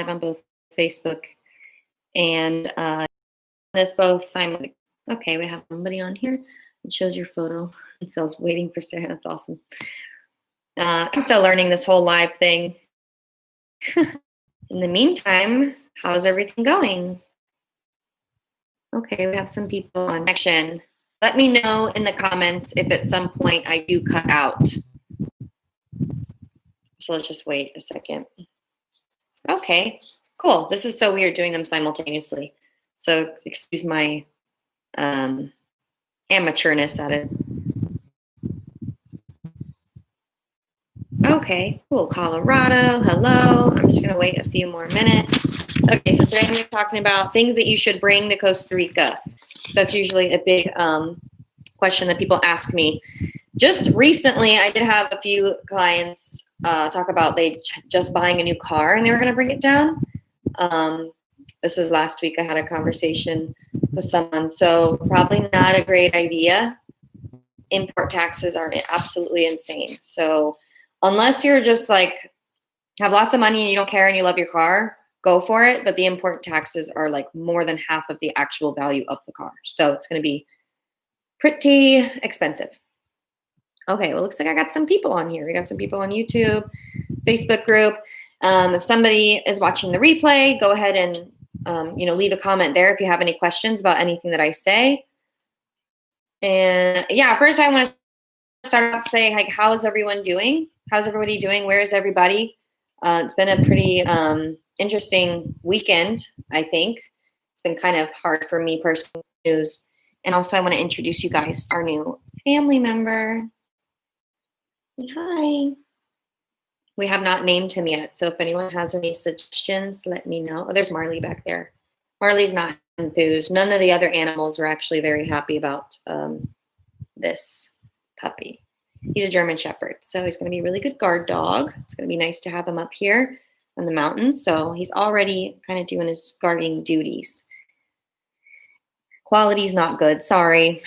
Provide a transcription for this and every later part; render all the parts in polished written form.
on both Facebook and this both simultaneously. Okay, we have somebody on here. It shows your photo. It says waiting for Sarah. That's awesome. I'm still learning this whole live thing. In the meantime, how's everything going? Okay, we have some people on connection. Let me know in the comments if at some point I do cut out. So let's just wait a second. Okay, cool. This is so weird doing them simultaneously. So excuse my amateurness at it. Okay, cool. Colorado, hello. I'm just going to wait a few more minutes. Okay, so today I'm going to be talking about things that you should bring to Costa Rica. So that's usually a big question that people ask me. Just recently, I did have a few clients talk about they just buying a new car and they were going to bring it down. This was last week. I had a conversation with someone. So probably not a great idea. Import taxes are absolutely insane. So unless you're just like have lots of money and you don't care and you love your car, go for it. But the import taxes are like more than half of the actual value of the car. So it's going to be pretty expensive. Okay, well, looks like I got some people on here. We got some people on YouTube, Facebook group. If somebody is watching the replay, go ahead and leave a comment there if you have any questions about anything that I say. And yeah, first I want to start off saying, like, how is everyone doing? How's everybody doing? Where is everybody? It's been a pretty interesting weekend, I think. It's been kind of hard for me personally. And also I want to introduce you guys to our new family member. Hi. We have not named him yet, so if anyone has any suggestions, let me know. Oh, there's Marley back there. Marley's not enthused. None of the other animals were actually very happy about this puppy. He's a German Shepherd, so he's going to be a really good guard dog. It's going to be nice to have him up here in the mountains, so he's already kind of doing his guarding duties. Quality's not good, sorry.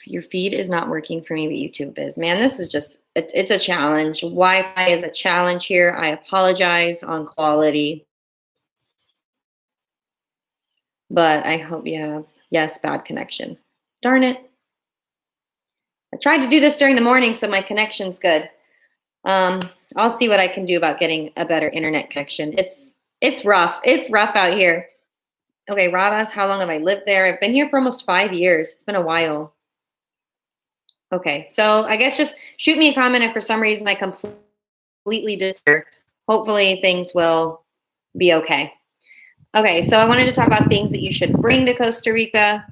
Your feed is not working for me, but YouTube is. Man, this is just, it's a challenge. Wi-Fi is a challenge here. I apologize on quality. But I hope, yeah, yes, bad connection. Darn it. I tried to do this during the morning, so my connection's good. I'll see what I can do about getting a better internet connection. It's rough. It's rough out here. Okay, Rob asks, how long have I lived there? I've been here for almost 5 years. It's been a while. Okay, so I guess just shoot me a comment if for some reason I completely disappear. Hopefully things will be okay. Okay, so I wanted to talk about things that you should bring to Costa Rica.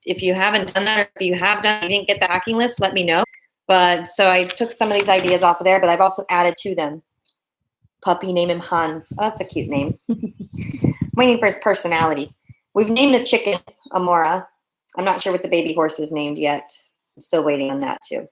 If you haven't done that, or if you have done, you didn't get the packing list, let me know. But so I took some of these ideas off of there, but I've also added to them. Puppy, name him Hans. Oh, that's a cute name. Waiting for his personality. We've named the chicken Amora. I'm not sure what the baby horse is named yet. I'm still waiting on that too.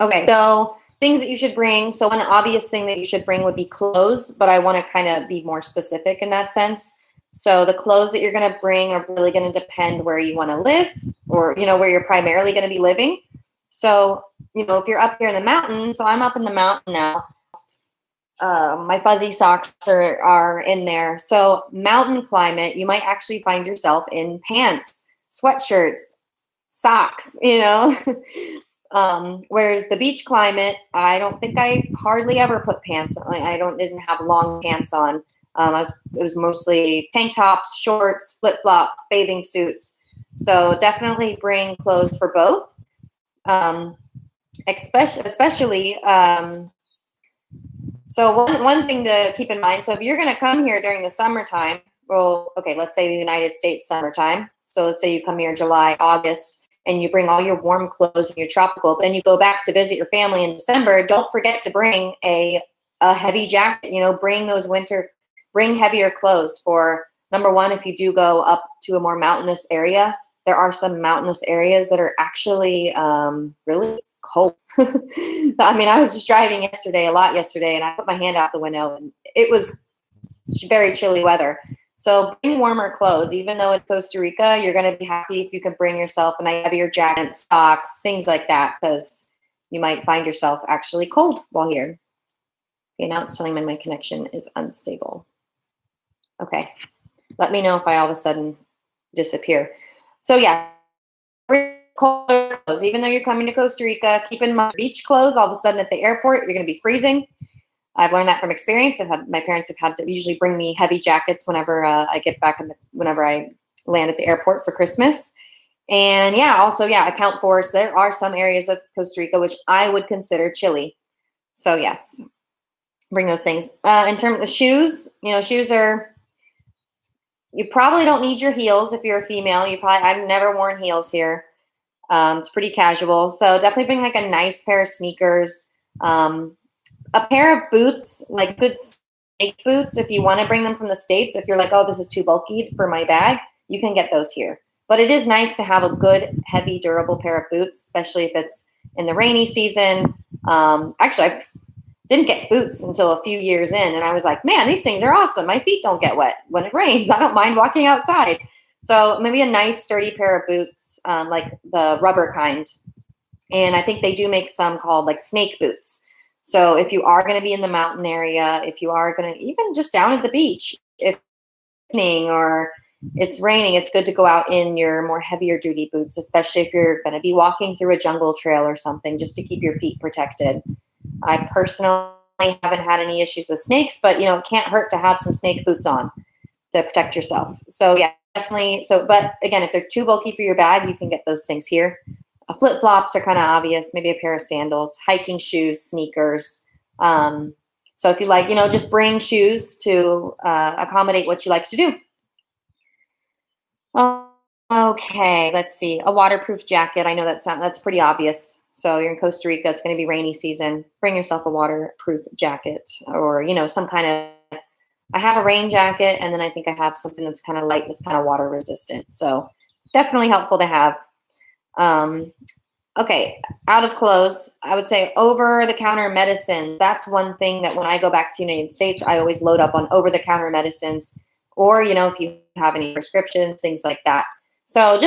Okay, so things that you should bring. So one obvious thing that you should bring would be clothes, but I want to kind of be more specific in that sense. So the clothes that you're going to bring are really going to depend where you want to live, or where you're primarily going to be living. So, if you're up here in the mountain, so I'm up in the mountain now. My fuzzy socks are in there. So mountain climate, you might actually find yourself in pants, sweatshirts, socks, whereas the beach climate, I don't think I hardly ever put pants on. I didn't have long pants on. It was mostly tank tops, shorts, flip-flops, bathing suits. So definitely bring clothes for both. Especially so one thing to keep in mind, so if you're going to come here during the summertime, well, okay, let's say the United States summertime. So let's say you come here July, August, and you bring all your warm clothes and your tropical, then you go back to visit your family in December. Don't forget to bring a heavy jacket, bring heavier clothes for, number one, if you do go up to a more mountainous area, there are some mountainous areas that are actually really cold. I mean, I was just driving a lot yesterday, and I put my hand out the window, and it was very chilly weather. So bring warmer clothes. Even though it's Costa Rica, you're going to be happy if you can bring yourself a heavier jacket, socks, things like that, because you might find yourself actually cold while here. Okay, now it's telling me my connection is unstable. Okay, let me know if I all of a sudden disappear. So yeah, colder clothes. Even though you're coming to Costa Rica, keep in mind beach clothes. All of a sudden at the airport, you're going to be freezing. I've learned that from experience. My parents have had to usually bring me heavy jackets whenever I get back whenever I land at the airport for Christmas. And also account for, so there are some areas of Costa Rica which I would consider chilly. So yes, bring those things. In terms of shoes, shoes are, you probably don't need your heels if you're a female. I've never worn heels here. It's pretty casual. So definitely bring like a nice pair of sneakers, a pair of boots, like good snake boots. If you want to bring them from the States, if you're like, oh, this is too bulky for my bag, you can get those here. But it is nice to have a good, heavy, durable pair of boots, especially if it's in the rainy season. Actually, I didn't get boots until a few years in, and I was like, man, these things are awesome. My feet don't get wet when it rains. I don't mind walking outside. So maybe a nice, sturdy pair of boots, like the rubber kind. And I think they do make some called like snake boots. So if you are going to be in the mountain area, if you are going to even just down at the beach, if it's raining or it's raining, it's good to go out in your more heavier duty boots, especially if you're going to be walking through a jungle trail or something, just to keep your feet protected. I personally haven't had any issues with snakes, but it can't hurt to have some snake boots on to protect yourself. So yeah, definitely. So, but again, if they're too bulky for your bag, you can get those things here. Flip-flops are kind of obvious, maybe a pair of sandals, hiking shoes, sneakers. So if you like, just bring shoes to accommodate what you like to do. Okay, let's see. A waterproof jacket. I know that's pretty obvious. So you're in Costa Rica, it's going to be rainy season. Bring yourself a waterproof jacket or, some kind of, I have a rain jacket, and then I think I have something that's kind of light, that's kind of water resistant. So definitely helpful to have. Okay, out of clothes, I would say over-the-counter medicines. That's one thing that when I go back to the United States, I always load up on over-the-counter medicines, or, if you have any prescriptions, things like that. So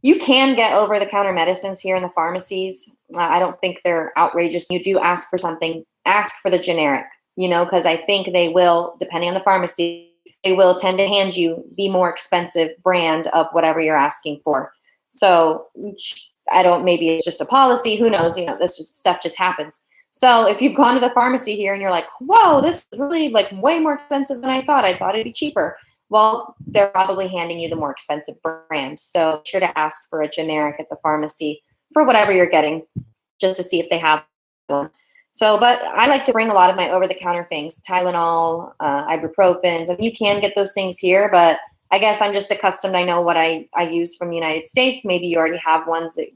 you can get over-the-counter medicines here in the pharmacies. I don't think they're outrageous. You do ask for something, ask for the generic, because I think they will, depending on the pharmacy, they will tend to hand you the more expensive brand of whatever you're asking for. So maybe it's just a policy, who knows, stuff just happens. So if you've gone to the pharmacy here and you're like, whoa, this is really like way more expensive than I thought it'd be cheaper. Well, they're probably handing you the more expensive brand. So be sure to ask for a generic at the pharmacy for whatever you're getting, just to see if they have one. So, but I like to bring a lot of my over-the-counter things, tylenol, ibuprofen. You can get those things here, but I guess I'm just accustomed. I know what I use from the United States. Maybe you already have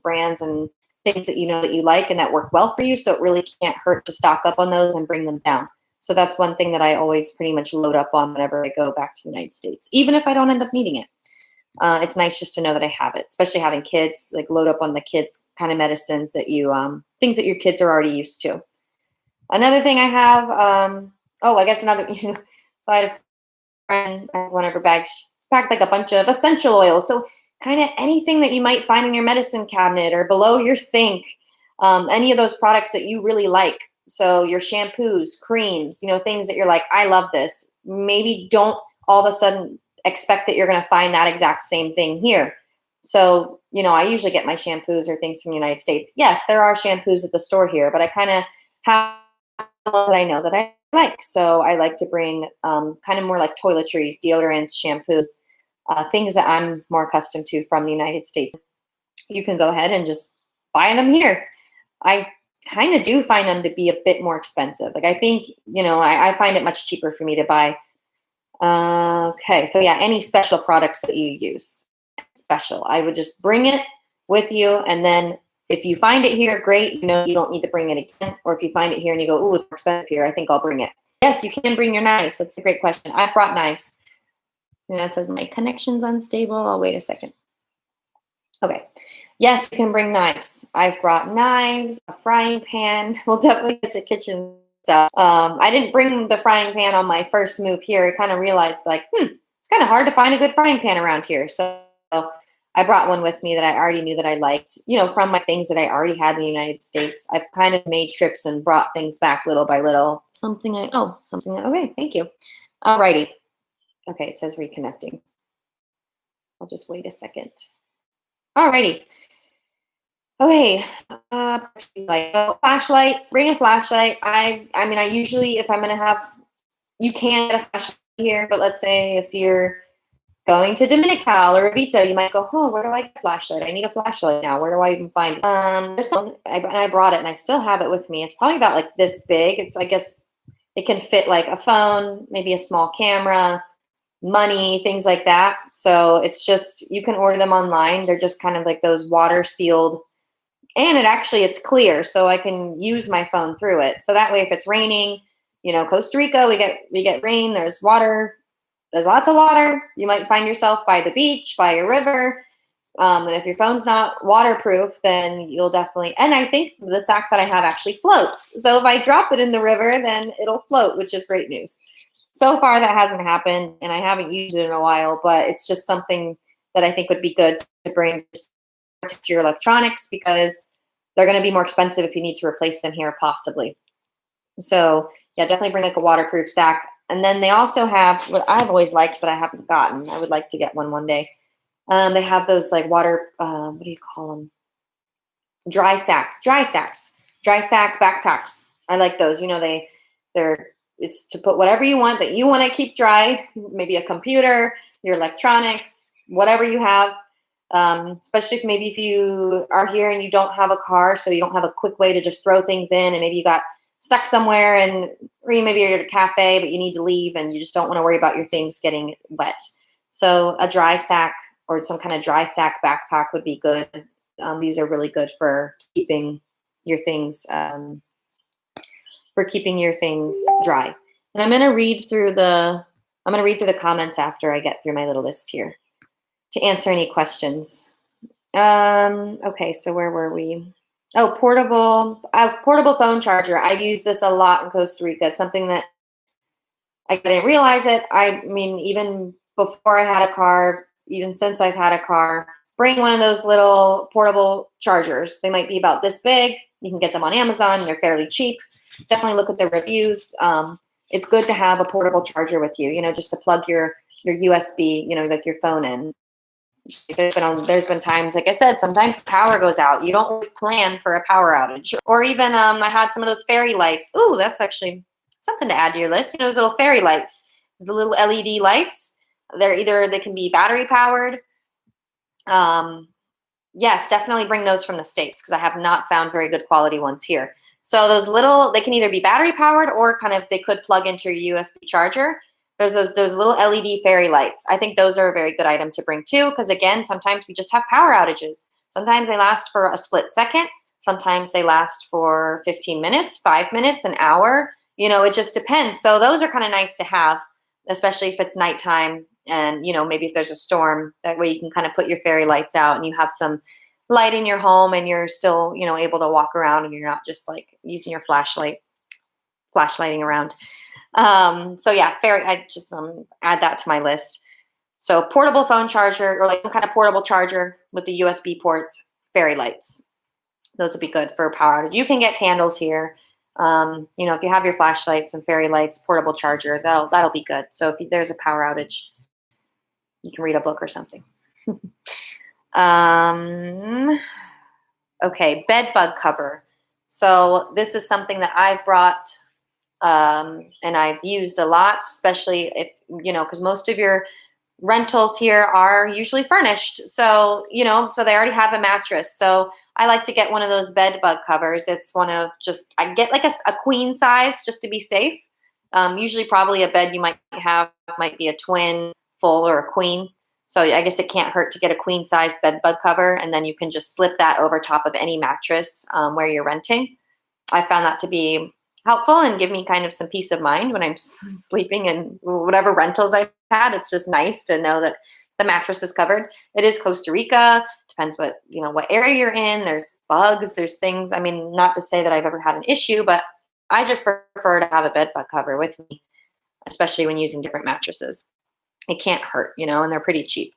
brands and things that that you like and that work well for you. So it really can't hurt to stock up on those and bring them down. So that's one thing that I always pretty much load up on whenever I go back to the United States, even if I don't end up needing it. It's nice just to know that I have it, especially having kids, like load up on the kids kind of medicines that things that your kids are already used to. Another thing I have, I guess another, so I had a friend, I have one of her bags, packed like a bunch of essential oils. So kind of anything that you might find in your medicine cabinet or below your sink, any of those products that you really like. So your shampoos, creams, things that you're like, I love this. Maybe don't all of a sudden expect that you're going to find that exact same thing here. So, I usually get my shampoos or things from the United States. Yes, there are shampoos at the store here, but I kind of have ones that I know that I like. So I like to bring kind of more like toiletries, deodorants, shampoos, things that I'm more accustomed to from the United States. You can go ahead and just buy them here. I kind of do find them to be a bit more expensive. Like I think, I find it much cheaper for me to buy. Okay, so yeah, any special products that you use. Special. I would just bring it with you, and then if you find it here, great. You don't need to bring it again. Or if you find it here and you go, "Ooh, it's more expensive here," I think I'll bring it. Yes, you can bring your knives. That's a great question. I've brought knives. And that says my connection's unstable. I'll wait a second. Okay. Yes, you can bring knives. I've brought knives, a frying pan. We'll definitely get to kitchen stuff. I didn't bring the frying pan on my first move here. I kind of realized it's kind of hard to find a good frying pan around here. So I brought one with me that I already knew that I liked, from my things that I already had in the United States. I've kind of made trips and brought things back little by little. Okay, thank you. Alrighty. Okay, it says reconnecting. I'll just wait a second. Alrighty. Okay. Flashlight, bring a flashlight. I mean, I usually, if I'm going to have, you can get a flashlight here, but let's say if you're going to Dominical or Vita, you might go, oh, where do I get a flashlight? I need a flashlight now. Where do I even find it? There's one, and I brought it, and I still have it with me. It's probably about like this big. It's, I guess, it can fit like a phone, maybe a small camera, money, things like that. So it's just, you can order them online. They're just kind of like those water sealed, and it's clear, so I can use my phone through it. So that way, if it's raining, Costa Rica, we get rain. There's water. There's lots of water. You might find yourself by the beach, by a river. And if your phone's not waterproof, then you'll definitely, and I think the sack that I have actually floats. So if I drop it in the river, then it'll float, which is great news. So far, that hasn't happened, and I haven't used it in a while, but it's just something that I think would be good to bring to your electronics, because they're going to be more expensive if you need to replace them here, possibly. So yeah, definitely bring like a waterproof sack. And then they also have what I've always liked, but I haven't gotten. I would like to get one day. They have those like water, what do you call them? Dry sack backpacks. I like those. It's to put whatever you want that you want to keep dry, maybe a computer, your electronics, whatever you have. Especially if you are here and you don't have a car, so you don't have a quick way to just throw things in, and maybe you got stuck somewhere, or maybe you're at a cafe, but you need to leave and you just don't want to worry about your things getting wet. So a dry sack or some kind of dry sack backpack would be good. These are really good for keeping your things dry. And I'm going to read through the comments after I get through my little list here to answer any questions. Okay, so where were we? Oh, portable phone charger. I've used this a lot in Costa Rica. It's something that I didn't realize it. I mean, even before I had a car, even since I've had a car, bring one of those little portable chargers. They might be about this big. You can get them on Amazon. They're fairly cheap. Definitely look at the reviews. It's good to have a portable charger with you, just to plug your USB, like your phone in. There's been times, like I said, sometimes the power goes out. You don't always plan for a power outage. Or even I had some of those fairy lights. Ooh, that's actually something to add to your list. Those little fairy lights, the little LED lights. They can be battery powered. Yes, definitely bring those from the States, because I have not found very good quality ones here. So they can either be battery powered, or they could plug into your USB charger. There's those little LED fairy lights. I think those are a very good item to bring too, because again, sometimes we just have power outages. Sometimes they last for a split second. Sometimes they last for 15 minutes, 5 minutes, an hour. It just depends. So those are kind of nice to have, especially if it's nighttime and, maybe if there's a storm. That way you can kind of put your fairy lights out and you have some light in your home, and you're still, able to walk around, and you're not just like using your flashlighting around. So yeah, I just add that to my list. So portable phone charger, or like some kind of portable charger with the USB ports, fairy lights. Those would be good for a power outage. You can get candles here. If you have your flashlights and fairy lights, portable charger, that'll be good. So if there's a power outage, you can read a book or something. Okay, bed bug cover. So this is something that I've brought and I've used a lot, especially if, because most of your rentals here are usually furnished. So, so they already have a mattress. So I like to get one of those bed bug covers. It's I get like a queen size just to be safe. Usually probably a bed you might have might be a twin, full, or a queen. So I guess it can't hurt to get a queen size bed bug cover, and then you can just slip that over top of any mattress where you're renting. I found that to be helpful and give me kind of some peace of mind when I'm sleeping in whatever rentals I've had. It's just nice to know that the mattress is covered. It is Costa Rica. Depends what area you're in. There's bugs, there's things. I mean, not to say that I've ever had an issue, but I just prefer to have a bed bug cover with me, especially when using different mattresses. It can't hurt, and they're pretty cheap.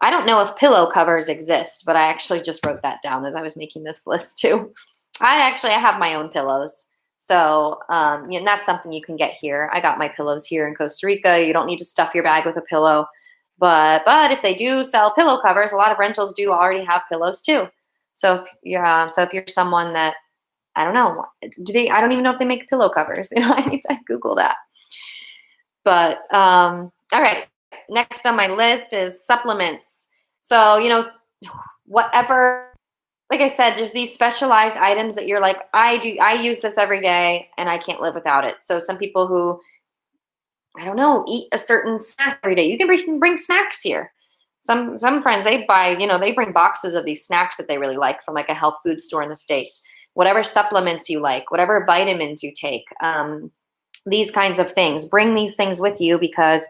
I don't know if pillow covers exist, but I actually just wrote that down as I was making this list too. I have my own pillows. So, that's something you can get here. I got my pillows here in Costa Rica. You don't need to stuff your bag with a pillow. But if they do sell pillow covers, a lot of rentals do already have pillows too. So if you're someone that, I don't know, I don't even know if they make pillow covers. I need to Google that. But all right, next on my list is supplements. So, whatever, like I said, just these specialized items that you're like, I use this every day and I can't live without it. So some people who, I don't know, eat a certain snack every day. You can bring snacks here. Some friends, they buy, they bring boxes of these snacks that they really like from like a health food store in the States. Whatever supplements you like, whatever vitamins you take, these kinds of things. Bring these things with you, because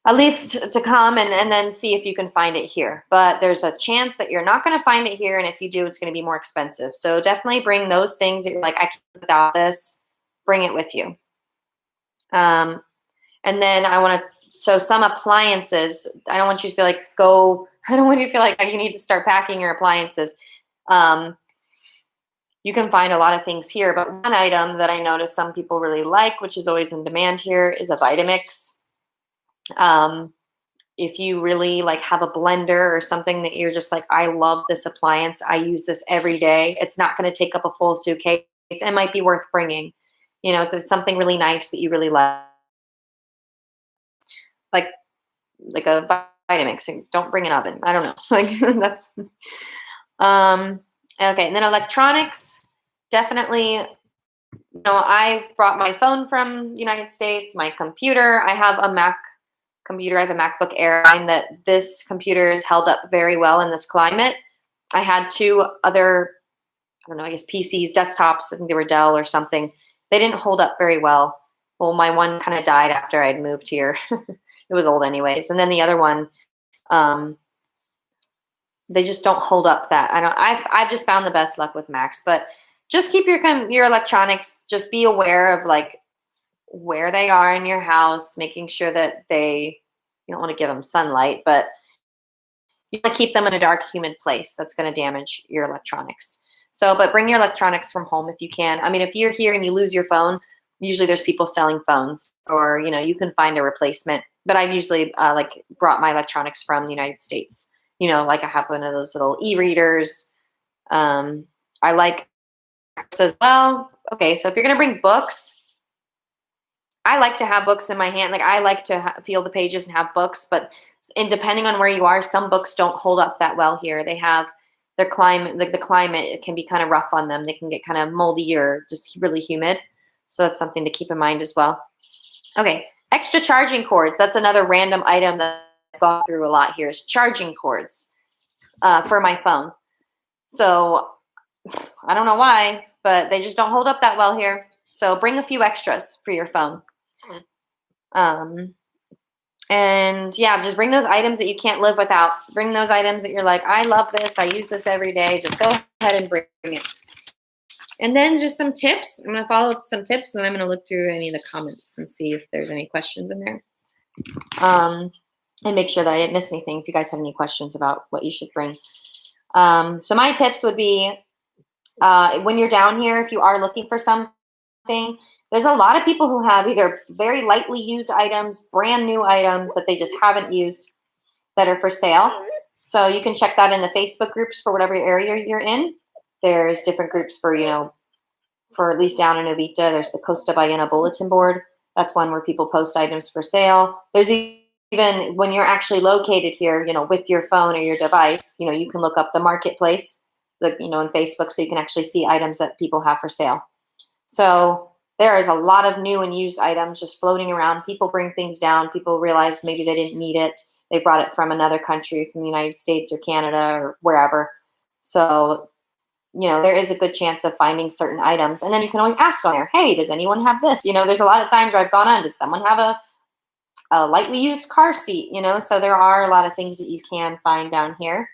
at least to come and then see if you can find it here. But there's a chance that you're not going to find it here, and if you do, it's going to be more expensive. So definitely bring those things that you're like, I can't live without this. Bring it with you. And then so some appliances, I don't want you to feel like I don't want you to feel like you need to start packing your appliances. You can find a lot of things here, but one item that I noticed some people really like, which is always in demand here, is a Vitamix. If you really like have a blender or something that you're just like, I love this appliance, I use this every day, it's not going to take up a full suitcase. It might be worth bringing. If it's something really nice that you really like a Vitamix, don't bring an oven. I don't know. Like that's okay. And then electronics, definitely. I brought my phone from United States, my computer. I have a Mac computer. I have a MacBook Air, and that this computer is held up very well in this climate. I had two other, I don't know, I guess PCs, desktops. I think they were Dell or something. They didn't hold up very well. Well, my one kind of died after I'd moved here. It was old anyways. And then the other one, they just don't hold up that. I've just found the best luck with Macs, but just keep your electronics, just be aware of like where they are in your house, making sure that you don't want to give them sunlight, but you want to keep them in a dark, humid place. That's going to damage your electronics. So, but bring your electronics from home if you can. I mean, if you're here and you lose your phone, usually there's people selling phones, or, you can find a replacement. But I've usually brought my electronics from the United States. Like I have one of those little e-readers. I like as well. Okay, so if you're going to bring books, I like to have books in my hand. Like I like to feel the pages and have books, but depending on where you are, some books don't hold up that well here. They have their climate, like the climate, it can be kind of rough on them. They can get kind of moldy or just really humid. So that's something to keep in mind as well. Okay, extra charging cords. That's another random item that I've gone through a lot here, is charging cords for my phone. So I don't know why, but they just don't hold up that well here. So bring a few extras for your phone. And yeah, just bring those items that you can't live without. Bring those items that you're like, I love this, I use this every day. Just go ahead and bring it. And then just some tips. I'm going to follow up some tips, and I'm going to look through any of the comments and see if there's any questions in there. And make sure that I didn't miss anything if you guys have any questions about what you should bring. So my tips would be, when you're down here, if you are looking for something, there's a lot of people who have either very lightly used items, brand new items that they just haven't used that are for sale. So you can check that in the Facebook groups for whatever area you're in. There's different groups for, for at least down in Ovita. There's the Costa Rica bulletin board. That's one where people post items for sale. There's even when you're actually located here, with your phone or your device, you can look up the marketplace, in Facebook, so you can actually see items that people have for sale. So there is a lot of new and used items just floating around. People bring things down. People realize maybe they didn't need it. They brought it from another country, from the United States or Canada or wherever. So, there is a good chance of finding certain items. And then you can always ask on there, hey, does anyone have this? There's a lot of times where I've gone on, does someone have a lightly used car seat? So there are a lot of things that you can find down here.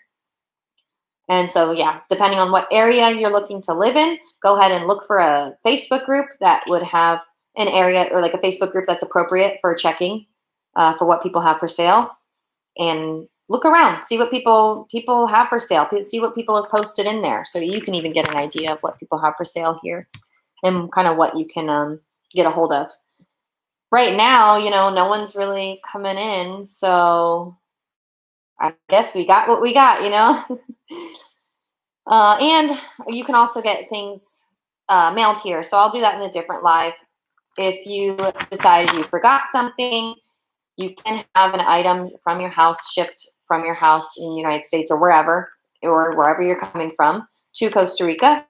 And so, yeah, depending on what area you're looking to live in, go ahead and look for a Facebook group that would have an area, or like a Facebook group that's appropriate for checking for what people have for sale. And look around, see what people have for sale, see what people have posted in there, so you can even get an idea of what people have for sale here and kind of what you can get a hold of. Right now, no one's really coming in, so I guess we got what we got. And you can also get things mailed here, so I'll do that in a different live. If you decided you forgot something, you can have an item from your house shipped from your house in the United States or wherever you're coming from to Costa Rica.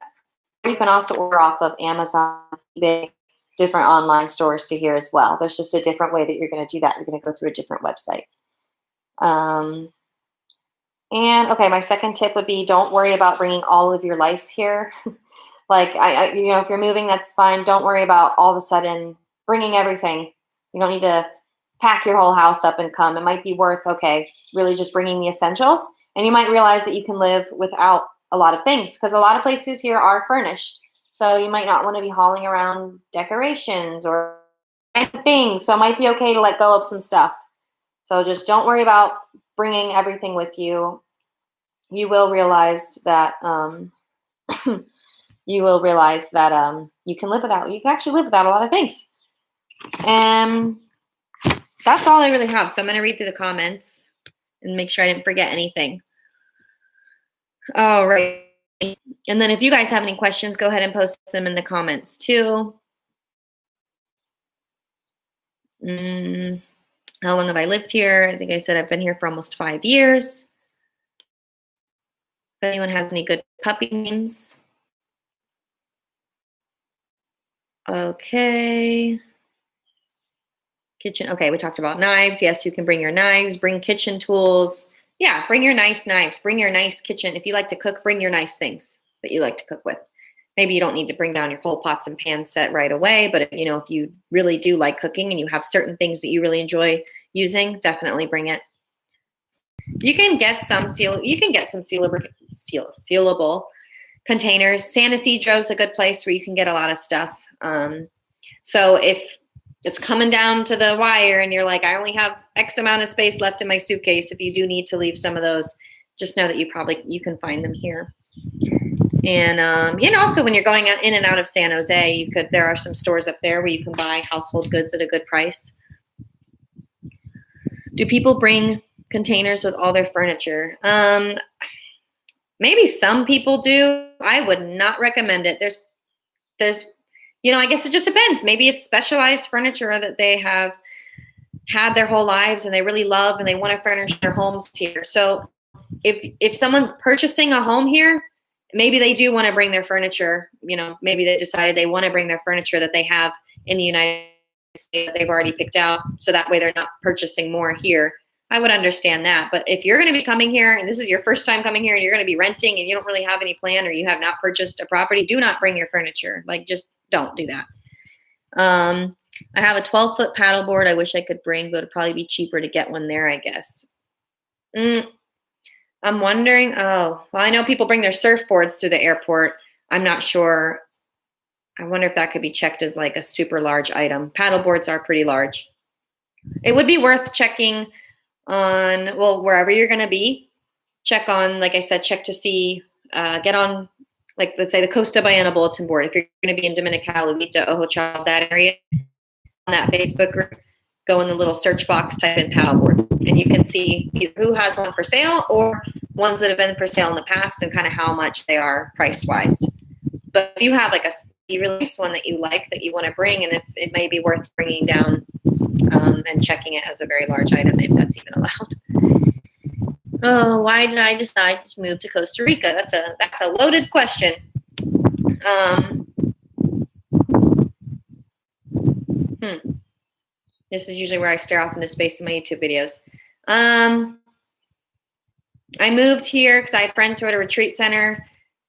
You can also order off of Amazon, eBay, different online stores to here as well. There's just a different way that you're going to do that. You're going to go through a different website. And okay, my second tip would be don't worry about bringing all of your life here. Like if you're moving, that's fine. Don't worry about all of a sudden bringing everything. You don't need to pack your whole house up and come. It might be worth, really just bringing the essentials. And you might realize that you can live without a lot of things because a lot of places here are furnished. So you might not want to be hauling around decorations or things. So it might be okay to let go of some stuff. So just don't worry about bringing everything with you. You will realize that you can actually live without a lot of things. And that's all I really have. So I'm going to read through the comments and make sure I didn't forget anything. All right. And then if you guys have any questions, go ahead and post them in the comments too. How long have I lived here? I think I said I've been here for almost 5 years. If anyone has any good puppy names. Okay. Kitchen. Okay, we talked about knives. Yes, you can bring your knives, bring kitchen tools. Yeah, bring your nice knives, bring your nice kitchen. If you like to cook, bring your nice things that you like to cook with. Maybe you don't need to bring down your whole pots and pans set right away, but if you really do like cooking and you have certain things that you really enjoy using, definitely bring it. You can get some sealable containers. San Isidro is a good place where you can get a lot of stuff. So if it's coming down to the wire and you're like, I only have X amount of space left in my suitcase, if you do need to leave some of those, just know that you can find them here. And also when you're going in and out of San Jose, there are some stores up there where you can buy household goods at a good price. Do people bring containers with all their furniture? Maybe some people do. I would not recommend it. There's I guess it just depends. Maybe it's specialized furniture that they have had their whole lives and they really love and they want to furnish their homes here. So if someone's purchasing a home here, maybe they do want to bring their furniture. Maybe they decided they want to bring their furniture that they have in the United States that they've already picked out. So that way they're not purchasing more here. I would understand that. But if you're going to be coming here and this is your first time coming here and you're going to be renting and you don't really have any plan or you have not purchased a property, do not bring your furniture. Just don't do that. I have a 12-foot paddleboard I wish I could bring, but it'd probably be cheaper to get one there, I guess. I'm wondering, I know people bring their surfboards to the airport. I'm not sure. I wonder if that could be checked as like a super large item. Paddleboards are pretty large. It would be worth checking on, wherever you're going to be. Check on, like I said, check to see, get on, like, let's say the Costa Rica bulletin board. If you're going to be in Dominica, Lubita, Ojo Child, that area, on that Facebook group, go in the little search box, type in paddleboard, and you can see either who has one for sale or ones that have been for sale in the past and kind of how much they are price-wise. But if you have like a release one that you like that you want to bring, and if it may be worth bringing down and checking it as a very large item, if that's even allowed. Oh, why did I decide to move to Costa Rica? That's a loaded question. This is usually where I stare off into space in my YouTube videos. I moved here because I had friends who were at a retreat center,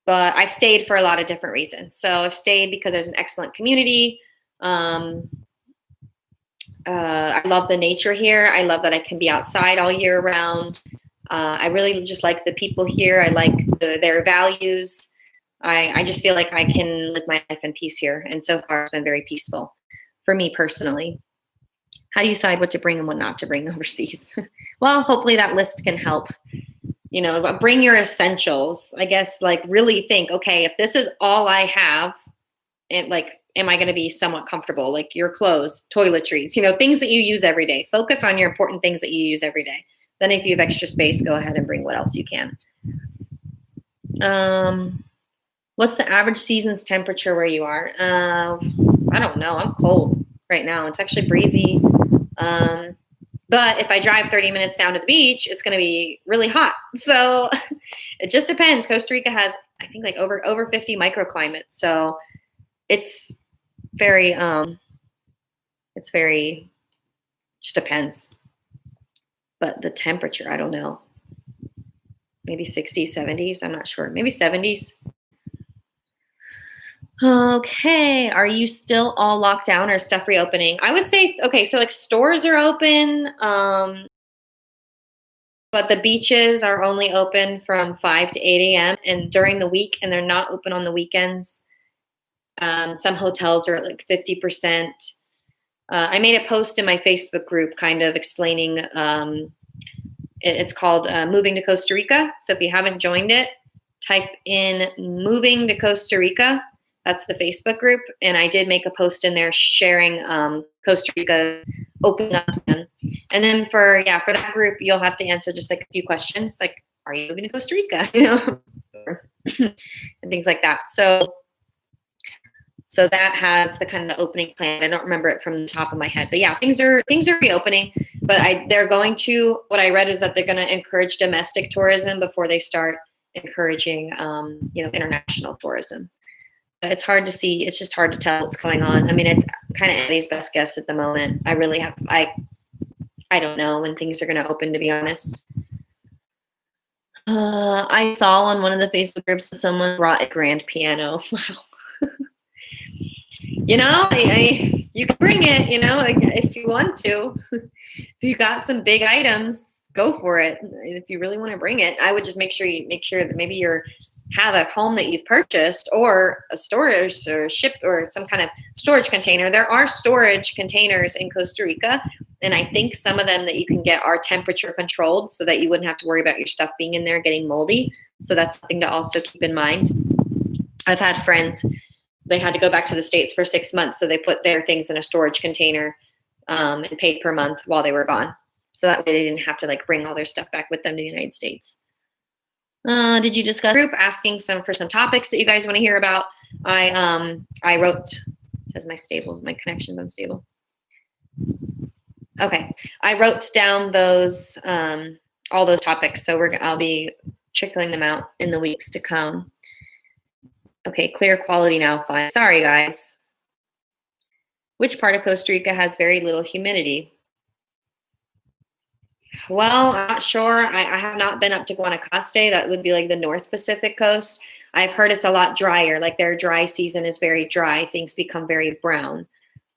but I've stayed for a lot of different reasons. So I've stayed because there's an excellent community. I love the nature here. I love that I can be outside all year round. I really just like the people here. I like their values. I just feel like I can live my life in peace here. And so far it's been very peaceful for me personally. How do you decide what to bring and what not to bring overseas? Well, hopefully that list can help. But bring your essentials. I guess, like, really think, okay, if this is all I have, and like, am I going to be somewhat comfortable? Like your clothes, toiletries, things that you use every day. Focus on your important things that you use every day. Then if you have extra space, go ahead and bring what else you can. What's the average season's temperature where you are? I don't know. I'm cold right now. It's actually breezy. But if I drive 30 minutes down to the beach, it's going to be really hot. So it just depends. Costa Rica has, I think, like over 50 microclimates. So it's very, just depends. But the temperature, I don't know. Maybe 60s, 70s. I'm not sure. Maybe 70s. Okay. Are you still all locked down or stuff reopening? I would say, okay, so like stores are open, but the beaches are only open from 5 to 8 a.m. and during the week, and they're not open on the weekends. Some hotels are at like 50%. I made a post in my Facebook group kind of explaining, it's called Moving to Costa Rica. So if you haven't joined it, type in Moving to Costa Rica. That's the Facebook group. And I did make a post in there sharing Costa Rica opening up again. And then for that group, you'll have to answer just like a few questions, like, are you moving to Costa Rica? And things like that. So that has the kind of the opening plan. I don't remember it from the top of my head, but yeah, things are reopening. But they're going to. What I read is that they're going to encourage domestic tourism before they start encouraging, international tourism. But it's hard to see. It's just hard to tell what's going on. I mean, it's kind of anybody's best guess at the moment. I really have. I don't know when things are going to open, to be honest. I saw on one of the Facebook groups that someone brought a grand piano. Wow. You can bring it, like, if you want to. If you got some big items, go for it. If you really want to bring it, I would just make sure that maybe you have a home that you've purchased or a storage or ship or some kind of storage container. There are storage containers in Costa Rica, and I think some of them that you can get are temperature controlled so that you wouldn't have to worry about your stuff being in there getting moldy. So that's something to also keep in mind. I've had friends, they had to go back to the States for 6 months, so they put their things in a storage container and paid per month while they were gone. So that way they didn't have to like bring all their stuff back with them to the United States. Did you discuss group asking for some topics that you guys want to hear about? I wrote, it says my connection's unstable. Okay, I wrote down those all those topics, so I'll be trickling them out in the weeks to come. Okay, clear quality now, fine. Sorry, guys. Which part of Costa Rica has very little humidity? Well, I'm not sure. I have not been up to Guanacaste. That would be like the North Pacific coast. I've heard it's a lot drier. Like their dry season is very dry. Things become very brown.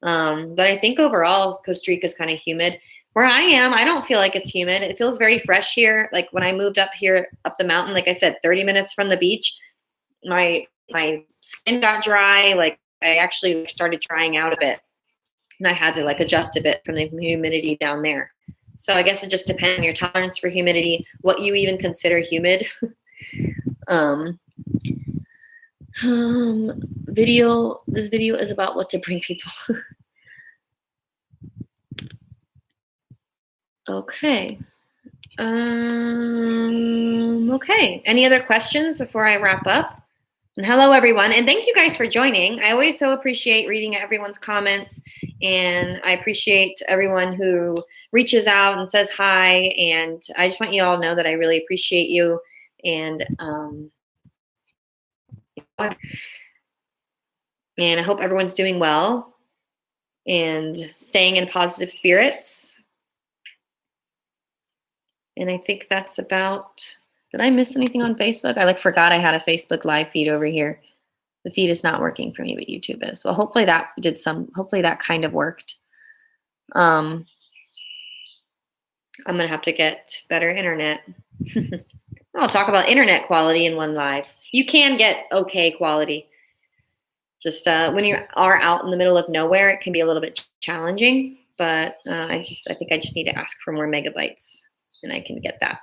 But I think overall, Costa Rica is kind of humid. Where I am, I don't feel like it's humid. It feels very fresh here. Like when I moved up here, up the mountain, like I said, 30 minutes from the beach, my skin got dry. Like I actually started drying out a bit, and I had to like adjust a bit from the humidity down there. So I guess it just depends on your tolerance for humidity, what you even consider humid. This video is about what to bring people. Okay. Okay. Any other questions before I wrap up? And hello, everyone. And thank you guys for joining. I always so appreciate reading everyone's comments. And I appreciate everyone who reaches out and says hi. And I just want you all to know that I really appreciate you. And I hope everyone's doing well and staying in positive spirits. And I think that's about... Did I miss anything on Facebook? I forgot I had a Facebook live feed over here. The feed is not working for me, but YouTube is. Well, hopefully that kind of worked. I'm going to have to get better internet. I'll talk about internet quality in one live. You can get okay quality. Just when you are out in the middle of nowhere, it can be a little bit challenging. but I think I just need to ask for more megabytes, and I can get that.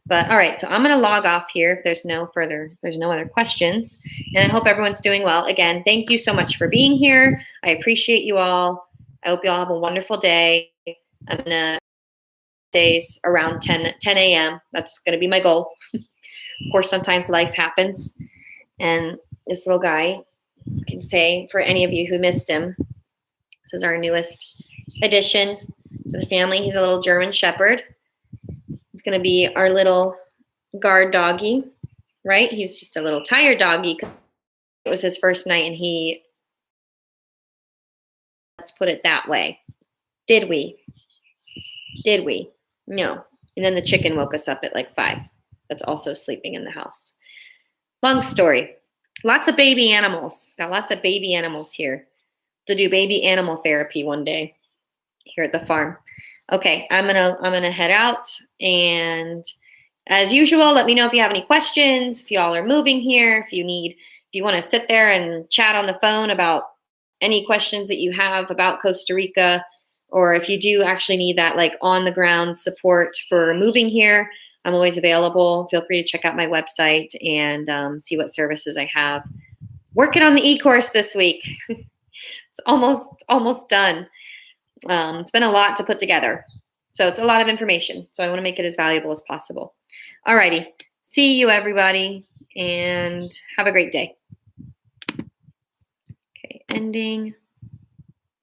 But all right, so I'm going to log off here if there's no other questions, and I hope everyone's doing well. Again, thank you so much for being here. I appreciate you all. I hope you all have a wonderful day. I'm gonna days around 10 a.m. That's going to be my goal. Of course, sometimes life happens, and this little guy can say, for any of you who missed him, this is our newest addition to the family. He's a little German Shepherd. He's going to be our little guard doggy, right? He's just a little tired doggy. It was his first night, and let's put it that way. Did we? No. And then the chicken woke us up at like 5. That's also sleeping in the house. Long story. Lots of baby animals. Got lots of baby animals here. To do baby animal therapy one day here at the farm. Okay, I'm gonna head out, and as usual, let me know if you have any questions, if y'all are moving here, if you want to sit there and chat on the phone about any questions that you have about Costa Rica, or if you do actually need that like on the ground support for moving here, I'm always available. Feel free to check out my website and see what services I have. Working on the e-course this week. It's almost done. It's been a lot to put together. So it's a lot of information. So I want to make it as valuable as possible. All righty. See you, everybody, and have a great day. Okay, ending.